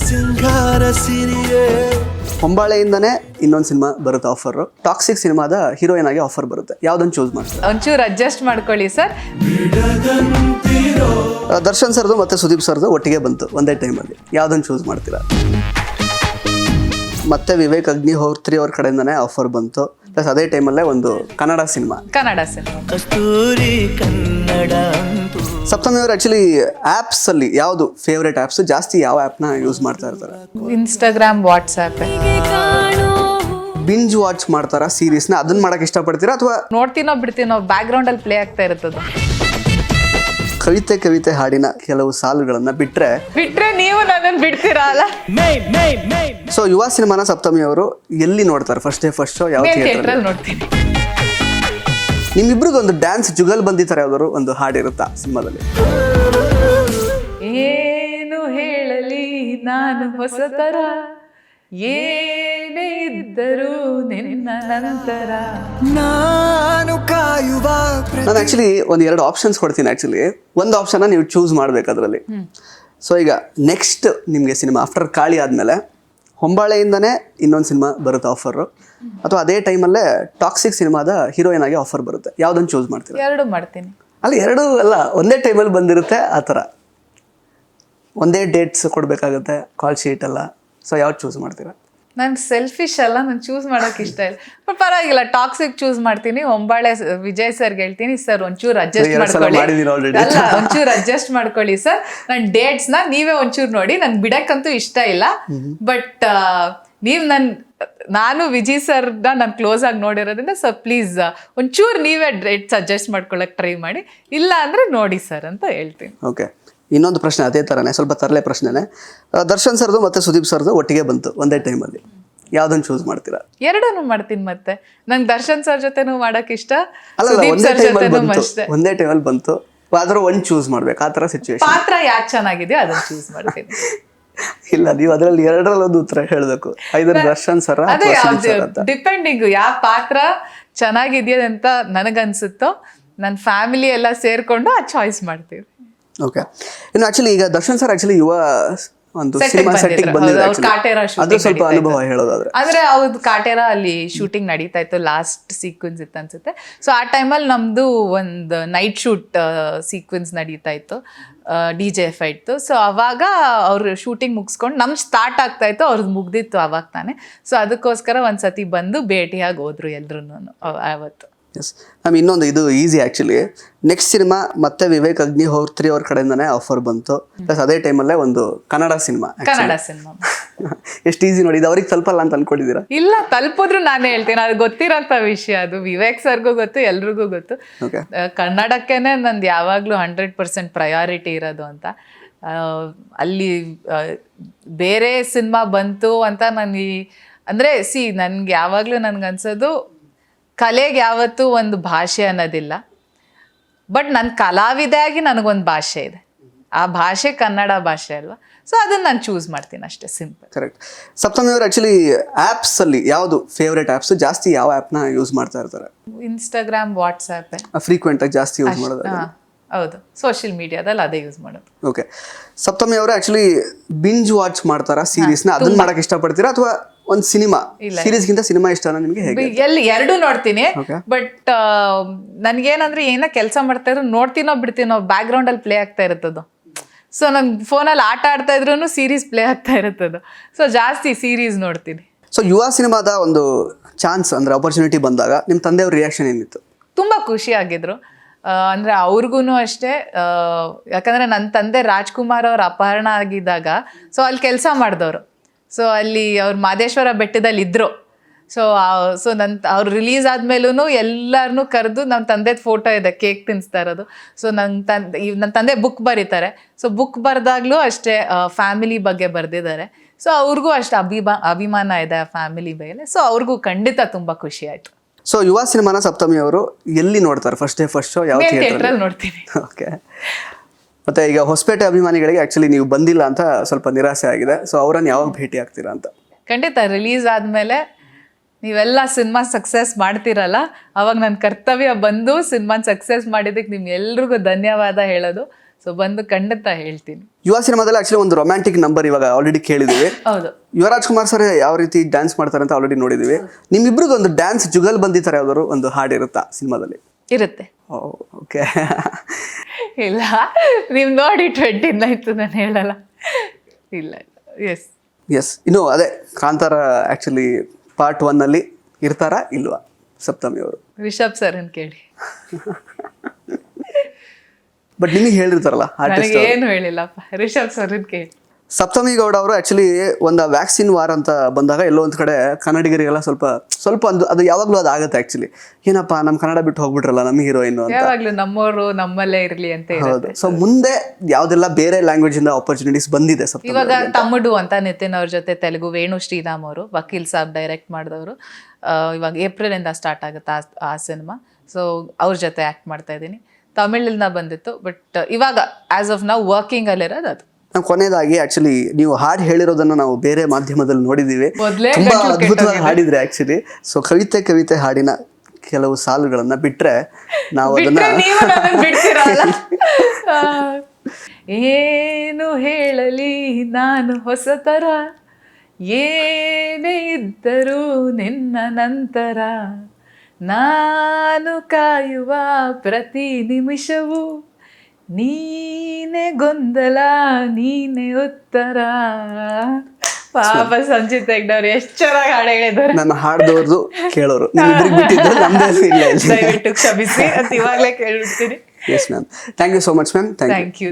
ಸಿಂಗಾರ ಸಿರಿಯೇ. ಹೊಂಬಾಳೆಯಿಂದನೇ ಇನ್ನೊಂದು ಸಿನಿಮಾ ಬರುತ್ತೆ ಆಫರ್. ಟಾಕ್ಸಿಕ್ ಸಿನಿಮಾದ ಹೀರೋಯಿನ್ ಆಗಿ ಆಫರ್ ಬರುತ್ತೆ, ಯಾವ್ದನ್ನು ಚೂಸ್ ಮಾಡ್ತೀರಾ? ಒಂಚೂರು ಅಡ್ಜಸ್ಟ್ ಮಾಡ್ಕೊಳ್ಳಿ ಸರ್. ದರ್ಶನ್ ಸರ್ದು ಮತ್ತೆ ಸುದೀಪ್ ಸರ್ದು ಒಟ್ಟಿಗೆ ಬಂತು ಒಂದೇ ಟೈಮಲ್ಲಿ, ಯಾವ್ದನ್ನು ಚೂಸ್ ಮಾಡ್ತೀರಾ? ಮತ್ತೆ ವಿವೇಕ್ ಅಗ್ನಿಹೋತ್ರಿ ಅವ್ರ ಕಡೆಯಿಂದನೇ ಆಫರ್ ಬಂತು, ಪ್ಲಸ್ ಅದೇ ಟೈಮಲ್ಲೇ ಒಂದು ಕನ್ನಡ ಸಿನಿಮಾ. ಕಸ್ತೂರಿ ಕನ್ನಡ. ಸಪ್ತಮಿ ಅವರು ಆಕ್ಚುಲಿ ಆ್ಯಪ್ಸ್ ಅಲ್ಲಿ ಯಾವುದು ಫೇವ್ರೇಟ್ ಆ್ಯಪ್ಸ್? ಜಾಸ್ತಿ ಯಾವ ಆ್ಯಪ್ನ ಯೂಸ್ ಮಾಡ್ತಾ ಇರ್ತಾರೆ? Instagram, WhatsApp. ಬಿಂಜ್ ವಾಚ್ ಮಾಡ್ತಾರಾ ಸೀರೀಸ್ನ? ಅದನ್ನ ಮಾಡಕ್ ಇಷ್ಟಪಡ್ತೀರಾ ಅಥವಾ ನೋಡ್ತೀನೋ ಬಿಡ್ತೀನೋ ಬ್ಯಾಕ್ ಗ್ರೌಂಡ್ ಅಲ್ಲಿ ಪ್ಲೇ ಆಗ್ತಾ ಇರ್ತದ? ಕವಿತೆ ಹಾಡಿನ ಕೆಲವು ಸಾಲುಗಳನ್ನ ಬಿಟ್ರೆ ನೀವು ನನ್ನನ್ನು ಬಿಡ್ತೀರಾ ಅಲ್ಲ? ಸೊ ಯುವ ಸಿನಿಮಾನ ಸಪ್ತಮಿ ಅವರು ಎಲ್ಲಿ ನೋಡ್ತಾರೆ? ಫಸ್ಟ್ ಡೇ ಫಸ್ಟ್ ಶೋ ಯಾವ ಥಿಯೇಟರ್ ಅಲ್ಲಿ ನೋಡ್ತೀನಿ? ನಿಮ್ಮಿಬ್ರದ್ದು ಒಂದು ಡ್ಯಾನ್ಸ್ ಜುಗಲ್ ಬಂದಿತಾರೆ, ಯಾವ್ದಾದ್ರು ಒಂದು ಹಾಡಿರುತ್ತಾ ಸಿನಿಮಾದಲ್ಲಿ? ಏನು ಹೇಳಲಿ ನಾನು ಹೊಸತರ, ಏನೇ ಇದ್ದರೂ ನಿನ್ನ ನಂತರ ನಾನು ಕಾಯುವ. ನಾನು ಆಕ್ಚುಲಿ ಒಂದು 2 ಆಪ್ಷನ್ಸ್ ಕೊಡ್ತೀನಿ. ಆಕ್ಚುಲಿ ಒಂದು ಆಪ್ಷನ್ನ ನೀವು ಚೂಸ್ ಮಾಡ್ಬೇಕು ಅದರಲ್ಲಿ. ಸೊ ಈಗ ನೆಕ್ಸ್ಟ್ ನಿಮಗೆ ಸಿನಿಮಾ ಆಫ್ಟರ್ ಕಾಳಿ ಆದಮೇಲೆ ಹೊಂಬಾಳೆಯಿಂದನೇ ಇನ್ನೊಂದು ಸಿನಿಮಾ ಬರುತ್ತೆ ಆಫರು, ಅಥವಾ ಅದೇ ಟೈಮಲ್ಲೇ ಟಾಕ್ಸಿಕ್ ಸಿನಿಮಾದ ಹೀರೋಯಿನ್ ಆಗಿ ಆಫರ್ ಬರುತ್ತೆ, ಯಾವ್ದನ್ನು ಚೂಸ್ ಮಾಡ್ತೀರಾ? 2 ಮಾಡ್ತೀನಿ. ಅಲ್ಲಿ 2 ಅಲ್ಲ, ಒಂದೇ ಟೈಮಲ್ಲಿ ಬಂದಿರುತ್ತೆ ಆ ಥರ, ಒಂದೇ ಡೇಟ್ಸ್ ಕೊಡಬೇಕಾಗುತ್ತೆ, ಕಾಲ್ ಶೀಟ್ ಎಲ್ಲ. ಸೊ ಯಾವ್ದು ಚೂಸ್ ಮಾಡ್ತೀರಾ? ನಾನು ಸೆಲ್ಫಿಶ್ ಅಲ್ಲ, ನಾನು ಚೂಸ್ ಮಾಡೋಕೆ ಇಷ್ಟ ಇಲ್ಲ. ಬಟ್ ಪರವಾಗಿಲ್ಲ, ಟಾಕ್ಸಿಕ್ ಚೂಸ್ ಮಾಡ್ತೀನಿ. ಹೊಂಬಾಳೆ ವಿಜಯ್ ಸರ್ಗೆ ಹೇಳ್ತೀನಿ, ಸರ್ ಒಂಚೂರು ಅಡ್ಜಸ್ಟ್ ಮಾಡ್ಕೊಳ್ಳಿ. ಅಲ್ಲ, ಒಂಚೂರು ಅಡ್ಜಸ್ಟ್ ಮಾಡ್ಕೊಳ್ಳಿ ಸರ್, ನನ್ನ ಡೇಟ್ಸ್ನ ನೀವೇ ಒಂಚೂರು ನೋಡಿ. ನನ್ಗೆ ಬಿಡಕ್ಕಂತೂ ಇಷ್ಟ ಇಲ್ಲ, ಬಟ್ ನೀವು ನಾನು ವಿಜಯ್ ಸರ್ನ ನಾನು ಕ್ಲೋಸ್ ಆಗಿ ನೋಡಿರೋದ್ರಿಂದ ಸೊ ಪ್ಲೀಸ್ ಒಂಚೂರು ನೀವೇ ಡೇಟ್ಸ್ ಅಡ್ಜಸ್ಟ್ ಮಾಡ್ಕೊಳ್ಳೋಕೆ ಟ್ರೈ ಮಾಡಿ, ಇಲ್ಲ ಅಂದರೆ ನೋಡಿ ಸರ್ ಅಂತ ಹೇಳ್ತೀನಿ. ಓಕೆ, ಇನ್ನೊಂದು ಪ್ರಶ್ನೆ ಅದೇ ಥರನೇ, ಸ್ವಲ್ಪ ತರಲೆ ಪ್ರಶ್ನೆನೇ. ದರ್ಶನ್ ಸರ್ದು ಮತ್ತೆ ಸುದೀಪ್ ಸರ್ದು ಒಟ್ಟಿಗೆ ಬಂತು ಒಂದೇ ಟೈಮಲ್ಲಿ, ಯಾವ್ದನ್ನು ಚೂಸ್ ಮಾಡ್ತೀರಾ? 2 ಮಾಡ್ತೀನಿ. ಮತ್ತೆ ನಂಗೆ ದರ್ಶನ್ ಸರ್ ಜೊತೆನೂ ಮಾಡಕ್ ಇಷ್ಟ, ಅಲ್ಲ ಸುದೀಪ್ ಒಂದೇ ಸರ್ ಟೈಮಲ್ಲಿ ಜೊತೆನೂ ಬಂತು, ಅಷ್ಟೇ. ಒಂದೇ ಟೈಮಲ್ಲಿ ಬಂತು, ಆದರೂ ಒಂದು ಚೂಸ್ ಮಾಡ್ಬೇಕು, ಆ ಥರ ಸಿಚುವೇಶನ್. ಪಾತ್ರ ಯಾಕೆ ಚೆನ್ನಾಗಿದೆಯೋ ಅದನ್ನ ಚೂಸ್ ಮಾಡ್ತೀನಿ. ಇಲ್ಲ, ನೀವು ಅದರಲ್ಲಿ 2ರಲ್ಲಿ ಒಂದು ಉತ್ತರ ಹೇಳಬೇಕು, ಐದರ್ ದರ್ಶನ್ ಸರ್ ಅದೇ ಡಿಪೆಂಡಿಂಗ್ ಯಾವ ಪಾತ್ರ ಚೆನ್ನಾಗಿದೆಯೋ ಅಂತ ನನಗನ್ಸುತ್ತೋ, ನನ್ನ ಫ್ಯಾಮಿಲಿ ಎಲ್ಲ ಸೇರ್ಕೊಂಡು ಆ ಚಾಯ್ಸ್ ಮಾಡ್ತೀವಿ. ಓಕೆ, ಇನ್ನು ಆಕ್ಚುಲಿ ಈಗ ದರ್ಶನ್ ಸರ್ ಆಕ್ಚುಲಿ ಯುವ ಒಂದು ಸಿನಿಮಾ ಸೆಟ್ಟಿಗೆ ಬಂದಿದ್ದಾರೆ, ಅದು ಸ್ವಲ್ಪ ಅನುಭವ ಹೇಳೋದಾದ್ರೆ. ಅಂದ್ರೆ ಅವ್ರದ್ದು ಕಾಟೇರ ಅಲ್ಲಿ ಶೂಟಿಂಗ್ ನಡೀತಾ ಇತ್ತು, ಲಾಸ್ಟ್ ಸೀಕ್ವೆನ್ಸ್ ಇತ್ತು ಅನ್ಸುತ್ತೆ. ಸೊ ಆ ಟೈಮಲ್ಲಿ ನಮ್ದು ಒಂದು ನೈಟ್ ಶೂಟ್ ಸೀಕ್ವೆನ್ಸ್ ನಡೀತಾ ಇತ್ತು, DJF ಇತ್ತು. ಸೊ ಅವಾಗ ಅವ್ರು ಶೂಟಿಂಗ್ ಮುಗಿಸ್ಕೊಂಡು ನಮ್ಗೆ ಸ್ಟಾರ್ಟ್ ಆಗ್ತಾ ಇತ್ತು, ಅವ್ರದ್ದು ಮುಗ್ದಿತ್ತು ಅವಾಗ ತಾನೆ. ಸೊ ಅದಕ್ಕೋಸ್ಕರ ಒಂದ್ಸತಿ ಬಂದು ಭೇಟಿಯಾಗಿ ಹೋದ್ರು ಎಲ್ರು ಅವತ್ತು. ಎಸ್ ಮ್ಯಾಮ್, ಇನ್ನೊಂದು ಇದು ಈಸಿ ಆ್ಯಕ್ಚುಲಿ. ನೆಕ್ಸ್ಟ್ ಸಿನಿಮಾ ಮತ್ತೆ ವಿವೇಕ್ ಅಗ್ನಿಹೋತ್ರಿ ಅವ್ರ ಕಡೆಯಿಂದನೇ ಆಫರ್ ಬಂತು, ಪ್ಲಸ್ ಅದೇ ಟೈಮಲ್ಲೇ ಒಂದು ಕನ್ನಡ ಸಿನಿಮಾ. ಎಷ್ಟು ಈಸಿ ನೋಡಿ, ಇದು ಅವ್ರಿಗೆ ತಲುಪಲ್ಲ ಅಂತ ಅನ್ಕೊಂಡಿದ್ದೀರಾ? ಇಲ್ಲ, ತಲುಪಿದ್ರು ನಾನೇ ಹೇಳ್ತೀನಿ, ಅದು ಗೊತ್ತಿರೋಂಥ ವಿಷಯ. ಅದು ವಿವೇಕ್ ಸರ್ಗೂ ಗೊತ್ತು, ಎಲ್ರಿಗೂ ಗೊತ್ತು. ಕನ್ನಡಕ್ಕೇನೆ ನಂದು ಯಾವಾಗಲೂ 100% ಪ್ರಯಾರಿಟಿ ಇರೋದು ಅಂತ. ಅಲ್ಲಿ ಬೇರೆ ಸಿನಿಮಾ ಬಂತು ಅಂತ ನನಗೆ ಅಂದರೆ ನನಗೆ ಯಾವಾಗಲೂ ನನಗನ್ಸೋದು ಕಲೆಗೆ ಯಾವತ್ತೂ ಒಂದು ಭಾಷೆ ಅನ್ನೋದಿಲ್ಲ, ಬಟ್ ನನ್ನ ಕಲಾವಿದೆಯಾಗಿ ನನಗೊಂದು ಭಾಷೆ ಇದೆ, ಆ ಭಾಷೆ ಕನ್ನಡ ಭಾಷೆ ಅಲ್ವಾ. ಸೊ ಅದನ್ನು ನಾನು ಚೂಸ್ ಮಾಡ್ತೀನಿ ಅಷ್ಟೇ, ಸಿಂಪಲ್. ಕರೆಕ್ಟ್. ಸಪ್ತಮಿ ಅವರು ಆ್ಯಕ್ಚುಲಿ ಆ್ಯಪ್ಸ್ ಅಲ್ಲಿ ಯಾವುದು ಫೇವ್ರೇಟ್ ಆ್ಯಪ್ಸ್? ಜಾಸ್ತಿ ಯಾವ ಆ್ಯಪ್ನ ಯೂಸ್ ಮಾಡ್ತಾ ಇರ್ತಾರೆ? ಇನ್ಸ್ಟಾಗ್ರಾಮ್, ವಾಟ್ಸ್ಆ್ಯಪ್ ಫ್ರೀಕ್ವೆಂಟ್ ಆಗಿ ಜಾಸ್ತಿ ಯೂಸ್ ಮಾಡೋದು? ಹೌದು, ಸೋಷಿಯಲ್ ಮೀಡಿಯಾದಲ್ಲಿ ಅದೇ ಯೂಸ್ ಮಾಡೋದು. ಓಕೆ, ಸಪ್ತಮಿ ಅವರು ಆ್ಯಕ್ಚುಲಿ ಬಿಂಜ್ ವಾಚ್ ಮಾಡ್ತಾರಾ ಸೀರೀಸ್ನ? ಅದನ್ನ ಮಾಡಕ್ಕೆ ಇಷ್ಟಪಡ್ತೀರಾ ಅಥವಾ ಒಂದು ಸಿನಿಮಾ ಸೀರೀಸ್ಗಿಂತ ಸಿನಿಮಾ ಇಷ್ಟನಾ ನಿಮಗೆ? ಹೇಗೆ? ಎಲ್ಲಿ 2 ನೋಡ್ತೀನಿ, ಬಟ್ ನನಗೇನಂದ್ರೆ ಏನೋ ಕೆಲಸ ಮಾಡ್ತಾ ಇದ್ರು ನೋಡ್ತೀನೋ ಬಿಡ್ತೀನೋ ಬ್ಯಾಕ್ ಗ್ರೌಂಡ್ ಅಲ್ಲಿ ಪ್ಲೇ ಆಗ್ತಾ ಇರುತ್ತದು. ಸೊ ನಂಗೆ ಫೋನಲ್ಲಿ ಆಟ ಆಡ್ತಾ ಇದ್ರೂ ಸೀರೀಸ್ ಪ್ಲೇ ಆಗ್ತಾ ಇರುತ್ತದು. ಸೊ ಜಾಸ್ತಿ ಸೀರೀಸ್ ನೋಡ್ತೀನಿ. ಸೊ ಯುವ ಸಿನಿಮಾದ ಒಂದು ಚಾನ್ಸ್ ಅಂದ್ರೆ ಆಪರ್ಚುನಿಟಿ ಬಂದಾಗ ನಿಮ್ಮ ತಂದೆಯವ್ರ ರಿಯಾಕ್ಷನ್ ಏನಿತ್ತು? ತುಂಬ ಖುಷಿ ಆಗಿದ್ರು. ಅಂದರೆ ಅವ್ರಿಗೂ ಅಷ್ಟೇ, ಯಾಕಂದರೆ ನನ್ನ ತಂದೆ ರಾಜ್ಕುಮಾರ್ ಅವ್ರ ಅಪಹರಣ ಆಗಿದ್ದಾಗ ಸೊ ಅಲ್ಲಿ ಕೆಲಸ ಮಾಡಿದವರು. ಸೊ ಅಲ್ಲಿ ಅವ್ರು ಮಾದೇಶ್ವರ ಬೆಟ್ಟದಲ್ಲಿ ಇದ್ದರು. ಸೊ ಅವ್ರು ರಿಲೀಸ್ ಆದ್ಮೇಲೂ ಎಲ್ಲರನ್ನೂ ಕರೆದು ನಮ್ಮ ತಂದೆದು ಫೋಟೋ ಇದೆ, ಕೇಕ್ ತಿನ್ನಿಸ್ತಾ ಇರೋದು. ಸೊ ನನ್ನ ತಂದೆ ಬುಕ್ ಬರೀತಾರೆ. ಸೊ ಬುಕ್ ಬರೆದಾಗ್ಲೂ ಅಷ್ಟೇ ಫ್ಯಾಮಿಲಿ ಬಗ್ಗೆ ಬರೆದಿದ್ದಾರೆ. ಸೊ ಅವ್ರಿಗೂ ಅಷ್ಟು ಅಭಿಮಾನ ಇದೆ ಆ ಫ್ಯಾಮಿಲಿ ಮೇಲೆ. ಸೊ ಅವ್ರಿಗೂ ಖಂಡಿತ ತುಂಬ ಖುಷಿ ಆಯಿತು. ಸೊ ಯುವ ಸಿನಿಮಾನ ಸಪ್ತಮಿ ಅವರು ಎಲ್ಲಿ ನೋಡ್ತಾರೆ? ಫಸ್ಟ್ ಡೇ ಫಸ್ಟ್ ಶೋ ಯಾವ ಥಿಯೇಟರ್ ನೋಡ್ತೀನಿ? ಓಕೆ, ಮತ್ತೆ ಈಗ ಹೊಸಪೇಟೆ ಅಭಿಮಾನಿಗಳಿಗೆ ಆಕ್ಚುಲಿ ನೀವು ಬಂದಿಲ್ಲ ಅಂತ ಸ್ವಲ್ಪ ನಿರಾಸೆ ಆಗಿದೆ. ಸೊ ಅವರನ್ನು ಯಾವಾಗ ಭೇಟಿ ಆಗ್ತೀರಾ ಅಂತ? ಖಂಡಿತ ರಿಲೀಸ್ ಆದಮೇಲೆ ನೀವೆಲ್ಲ ಸಿನಿಮಾ ಸಕ್ಸಸ್ ಮಾಡ್ತಿರಲ್ಲ, ಅವಾಗ ನನ್ನ ಕರ್ತವ್ಯ ಬಂದು ಸಿನಿಮಾ ಸಕ್ಸಸ್ ಮಾಡಿದ್ದಕ್ಕೆ ನಿಮ್ಗೆಲ್ರಿಗೂ ಧನ್ಯವಾದ ಹೇಳೋದು. ಸೊ ಬಂದು ಖಂಡಿತ ಹೇಳ್ತೀನಿ. ಯುವ ಸಿನಿಮಾದಲ್ಲಿ ಆಕ್ಚುಲಿ ಒಂದು ರೊಮ್ಯಾಂಟಿಕ್ ನಂಬರ್ ಇವಾಗ ಆಲ್ರೆಡಿ ಕೇಳಿದೀವಿ. ಹೌದು. ಯುವರಾಜ್ ಕುಮಾರ್ ಸರ್ ಯಾವ ರೀತಿ ಡ್ಯಾನ್ಸ್ ಮಾಡ್ತಾರೆ ಅಂತ ಆಲ್ರೆಡಿ ನೋಡಿದೀವಿ. ನಿಮ್ಮಿಬ್ರಿಗೆ ಒಂದು ಡ್ಯಾನ್ಸ್ ಜುಗಲ್ ಬಂದಿತಾರೆ ಯಾವ್ದಾದ್ರು ಒಂದು ಹಾಡು ಇರುತ್ತಾ ಸಿನಿಮಾದಲ್ಲಿ? ಇರುತ್ತೆ. ಓಕೆ. ಇಲ್ಲ, ನೀವು ನೋಡಿ 20 ಆಯ್ತು, ನಾನು ಹೇಳಲ್ಲ. ಇಲ್ಲ. ಎಸ್. ಇನ್ನು ಅದೇ ಕಾಂತಾರ ಆಕ್ಚುಲಿ ಪಾರ್ಟ್ 1 ಅಲ್ಲಿ ಇರ್ತಾರಾ ಇಲ್ವಾ ಸಪ್ತಮಿ ಅವರು? ರಿಷಬ್ ಸರ್ ಅಂತ ಕೇಳಿ. ಬಟ್ ನಿಮಗೆ ಹೇಳಿರ್ತಾರಲ್ಲ ಆರ್ಟಿಸ್ಟ್, ಏನು ಹೇಳಿಲ್ಲಪ್ಪ. ರಿಷಬ್ ಸರ್ ಅಂತ ಕೇಳಿ. ಸಪ್ತಮಿ ಗೌಡ ಅವರು ಆಕ್ಚುಲಿ ಒಂದು ವ್ಯಾಕ್ಸಿನ್ ವಾರ್ ಅಂತ ಬಂದಾಗ ಎಲ್ಲೋ ಒಂದ್ ಕಡೆ ಕನ್ನಡಿಗರಿಗೆಲ್ಲ ಸ್ವಲ್ಪ ಅದು ಯಾವಾಗ್ಲೂ ಅದು ಆಗುತ್ತೆ ಆಕ್ಚುಲಿ. ಏನಪ್ಪಾ ನಮ್ ಕನ್ನಡ ಬಿಟ್ಟು ಹೋಗ್ಬಿಟ್ರಲ್ಲ ನಮ್ಮ ಹೀರೋಯಿನ್ ಅಂತ. ಯಾವಾಗ್ಲೂ ನಮ್ಮವರು ನಮ್ಮಲ್ಲೇ ಇರ್ಲಿ ಅಂತ. ಹೌದು. ಸೊ ಮುಂದೆ ಯಾವ್ದೆಲ್ಲ ಬೇರೆ ಲ್ಯಾಂಗ್ವೇಜ್ ಇಂದ ಆಪರ್ಚುನಿಟೀಸ್ ಬಂದಿದೆ ಸಪ್ತಮಿ? ಇವಾಗ ತಮ್ಮಡು ಅಂತ ನಿತಿನ್ ಅವ್ರ ಜೊತೆ ತೆಲುಗು, ವೇಣು ಶ್ರೀರಾಮ್ ಅವರು ವಕೀಲ್ ಸಾಬ್ ಡೈರೆಕ್ಟ್ ಮಾಡಿದವರು. ಇವಾಗ ಏಪ್ರಿಲ್ ಇಂದ ಸ್ಟಾರ್ಟ್ ಆಗುತ್ತೆ ಆ ಸಿನಿಮಾ. ಸೊ ಅವ್ರ ಜೊತೆ ಆಕ್ಟ್ ಮಾಡ್ತಾ ಇದ್ದೀನಿ. ತಮಿಳಿಂದ ಬಂದಿತ್ತು, ಬಟ್ ಇವಾಗ ಆಸ್ ಆಫ್ ನಾವು ವರ್ಕಿಂಗ್ ಅಲ್ಲಿರೋದು ಅದು. ನಾವು ಕೊನೆಯದಾಗಿ ಆಕ್ಚುಲಿ ನೀವು ಹಾಡು ಹೇಳಿರೋದನ್ನ ನಾವು ಬೇರೆ ಮಾಧ್ಯಮದಲ್ಲಿ ನೋಡಿದೀವಿ, ತುಂಬಾ ಅದ್ಭುತವಾಗಿ ಹಾಡಿದ್ರೆ ಆಕ್ಚುಲಿ. ಸೊ ಕವಿತೆ ಹಾಡಿನ ಕೆಲವು ಸಾಲುಗಳನ್ನ ಬಿಟ್ರೆ ನಾವು ಅದನ್ನ ಏನು ಹೇಳಲಿ ನಾನು ಹೊಸತರ, ಏನೇ ಇದ್ದರೂ ನಿನ್ನ ನಂತರ, ನಾನು ಕಾಯುವ ಪ್ರತಿ ನಿಮಿಷವೂ ನೀನೆ ಗೊಂದಲ ನೀನೆ ಉತ್ತರ. ಪಾಪ ಸಂಚಿತ್ ಹೆಗ್ಡೆಯವ್ರು ಎಷ್ಟು ಚೆನ್ನಾಗಿ ಹಾಡು ಹೇಳಿದ್ದಾರೆ. ನನ್ನ ಹಾಡ್ದವ್ರದು ಕೇಳೋರು ನಿಮ್ಮಿಬ್ಬರಿಗೆ ಬಿಟ್ಟಿದ್ದು ನಮ್ದೇನು ಇಲ್ಲ. ದಯವಿಟ್ಟು ಕ್ಷಮಿಸಿ ಅಂತ ಇವಾಗಲೇ ಕೇಳ್ಬಿಡ್ತೀನಿ. Yes ma'am, thank you so much ma'am. Thank you.